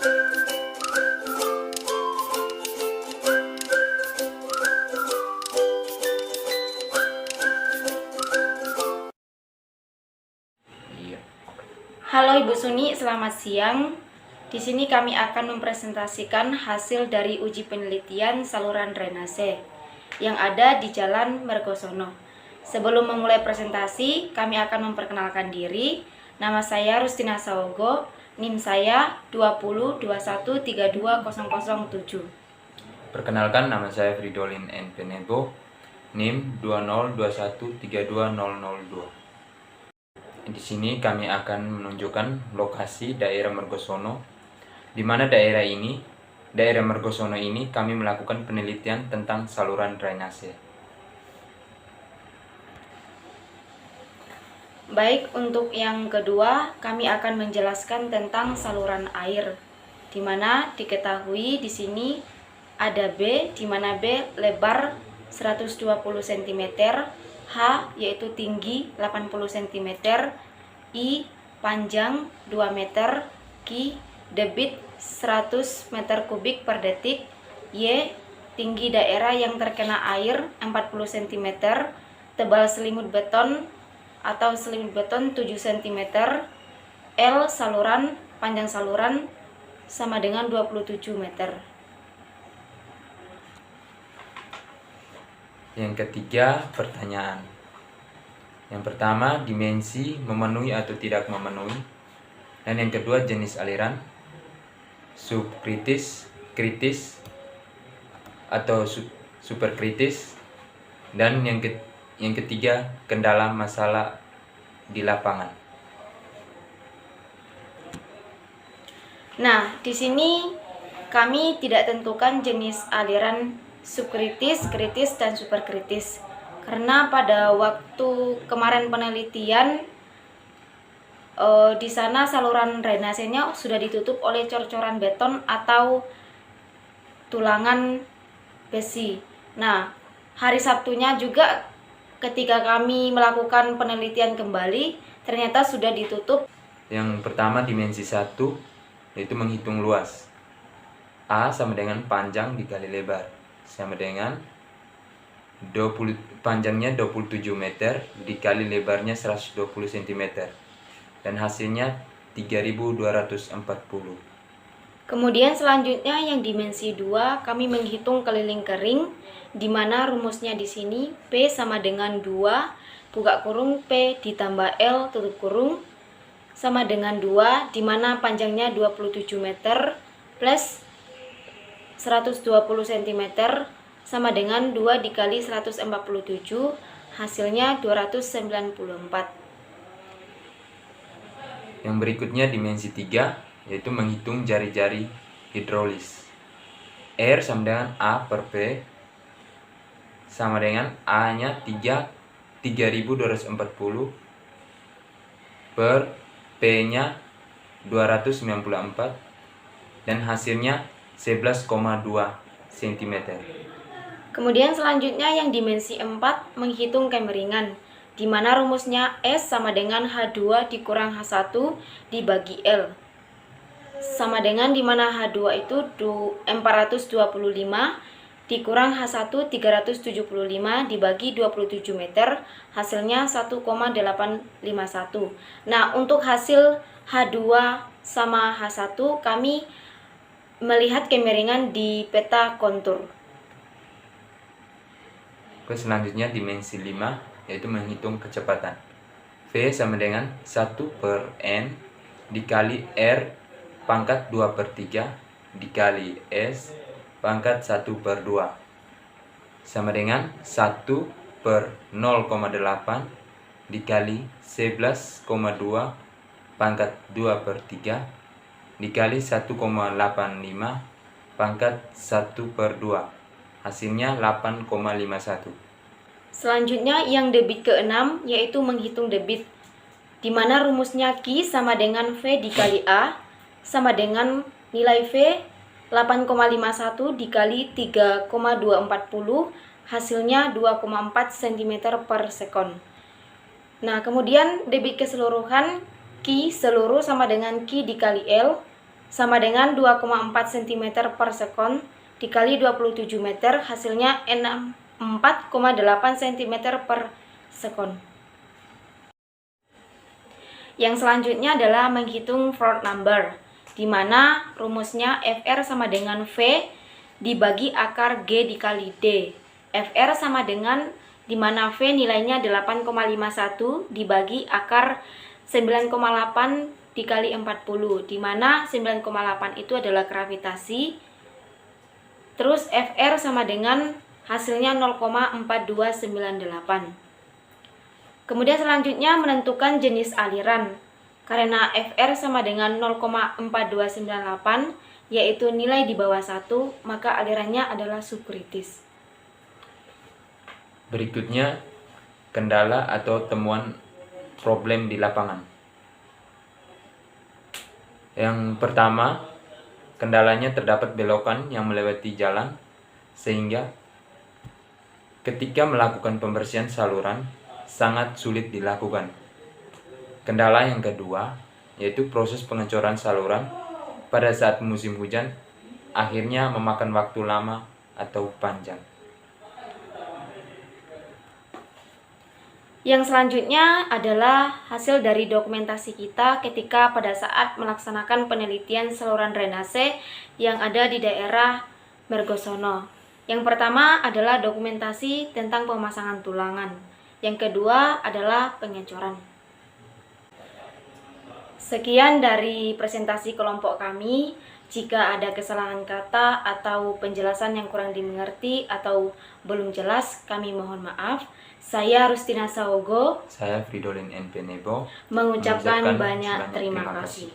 Halo Ibu Suni, selamat siang. Di sini kami akan mempresentasikan hasil dari uji penelitian saluran drainase yang ada di Jalan Mergosono. Sebelum memulai presentasi, kami akan memperkenalkan diri. Nama saya Rustina Sawogo, NIM saya 2021320007. Perkenalkan, nama saya Fridolin N. Penego, NIM 2021322002. Di sini kami akan menunjukkan lokasi daerah Mergosono, di mana daerah Mergosono ini kami melakukan penelitian tentang saluran drainase. Baik, untuk yang kedua kami akan menjelaskan tentang saluran air, di mana diketahui di sini ada B, di mana B lebar 120 cm, H yaitu tinggi 80 cm, I panjang 2 meter, Q debit 100 meter kubik per detik, Y tinggi daerah yang terkena air 40 cm, tebal selimut beton atau selimut beton 7 cm, L saluran, panjang saluran sama dengan 27 meter. Yang ketiga, pertanyaan. Yang pertama, dimensi memenuhi atau tidak memenuhi. Dan yang kedua, jenis aliran, subkritis, kritis, atau superkritis. Dan yang ketiga, kendala masalah di lapangan. Nah, di sini kami tidak tentukan jenis aliran subkritis, kritis, dan superkritis. Karena pada waktu kemarin penelitian di sana saluran drainasenya sudah ditutup oleh cor-coran beton atau tulangan besi. Nah, hari Sabtunya juga ketika kami melakukan penelitian kembali, ternyata sudah ditutup. Yang pertama, dimensi 1, yaitu menghitung luas. A sama dengan panjang dikali lebar, sama dengan panjangnya 27 meter dikali lebarnya 120 cm. Dan hasilnya 3240. Kemudian selanjutnya yang dimensi 2, kami menghitung keliling kering, di mana rumusnya di sini P sama dengan 2 buka kurung P ditambah L tutup kurung sama dengan 2, di mana panjangnya 27 meter plus 120 cm sama dengan 2 dikali 147, hasilnya 294. Yang berikutnya dimensi 3, yaitu menghitung jari-jari hidrolis. R sama dengan A per P sama dengan A nya 3240 per P nya 294 dan hasilnya 11,2 cm. Kemudian selanjutnya yang dimensi 4, menghitung kemiringan, di mana rumusnya S sama dengan H2 dikurang H1 dibagi L. Sama dengan di mana H2 itu 425 dikurang H1 375 dibagi 27 meter, hasilnya 1,851. Nah, untuk hasil H2 sama H1 kami melihat kemiringan di peta kontur. Selanjutnya dimensi 5, yaitu menghitung kecepatan. V sama dengan 1 per N dikali R pangkat 2 per 3 dikali S pangkat 1 per 2 sama dengan 1 per 0,8 dikali 11,2 pangkat 2 per 3 dikali 1,85 pangkat 1 per 2, hasilnya 8,51. Selanjutnya yang debit ke-6 yaitu menghitung debit, di mana rumusnya Q sama dengan V dikali A sama dengan nilai V 8,51 dikali 3,240, hasilnya 2,4 cm per sekon. Nah, kemudian debit keseluruhan Q seluruh sama dengan Q dikali L, sama dengan 2,4 cm per sekon dikali 27 meter, hasilnya 4,8 cm per sekon. Yang selanjutnya adalah menghitung Froude number, di mana rumusnya Fr sama dengan V dibagi akar G dikali D. Fr sama dengan, di mana V nilainya 8,51 dibagi akar 9,8 dikali 40, di mana 9,8 itu adalah gravitasi. Terus Fr sama dengan hasilnya 0,4298. Kemudian selanjutnya menentukan jenis aliran. Karena Fr sama dengan 0,4298, yaitu nilai di bawah 1, maka alirannya adalah subkritis. Berikutnya, kendala atau temuan problem di lapangan. Yang pertama, kendalanya terdapat belokan yang melewati jalan, sehingga ketika melakukan pembersihan saluran sangat sulit dilakukan. Kendala yang kedua, yaitu proses pengecoran saluran pada saat musim hujan akhirnya memakan waktu lama atau panjang. Yang selanjutnya adalah hasil dari dokumentasi kita ketika pada saat melaksanakan penelitian saluran drainase yang ada di daerah Mergosono. Yang pertama adalah dokumentasi tentang pemasangan tulangan. Yang kedua adalah pengecoran. Sekian dari presentasi kelompok kami. Jika ada kesalahan kata atau penjelasan yang kurang dimengerti atau belum jelas, kami mohon maaf. Saya Rustina Sawogo. Saya Fridolin N. Penebo. Mengucapkan banyak terima kasih.